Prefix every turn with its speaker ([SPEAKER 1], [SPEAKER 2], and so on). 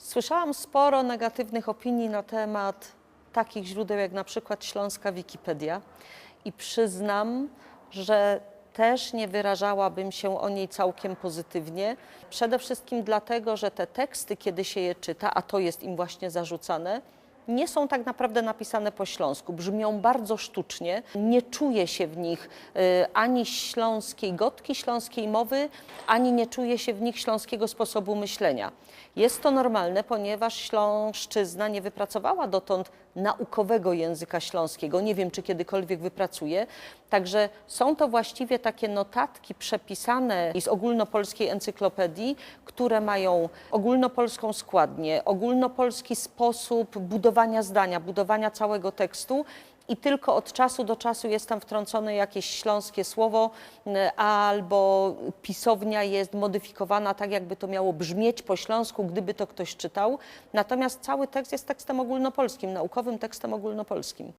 [SPEAKER 1] Słyszałam sporo negatywnych opinii na temat takich źródeł jak na przykład śląska Wikipedia i przyznam, że też nie wyrażałabym się o niej całkiem pozytywnie. Przede wszystkim dlatego, że te teksty, kiedy się je czyta, a to jest im właśnie zarzucane, nie są tak naprawdę napisane po śląsku. Brzmią bardzo sztucznie, nie czuje się w nich ani śląskiej gotki, śląskiej mowy, ani nie czuje się w nich śląskiego sposobu myślenia. Jest to normalne, ponieważ Śląszczyzna nie wypracowała dotąd naukowego języka śląskiego. Nie wiem, czy kiedykolwiek wypracuje. Także są to właściwie takie notatki przepisane z ogólnopolskiej encyklopedii, które mają ogólnopolską składnię, ogólnopolski sposób budowania zdania, budowania całego tekstu. I tylko od czasu do czasu jest tam wtrącone jakieś śląskie słowo albo pisownia jest modyfikowana tak, jakby to miało brzmieć po śląsku, gdyby to ktoś czytał. Natomiast cały tekst jest tekstem ogólnopolskim, naukowym tekstem ogólnopolskim.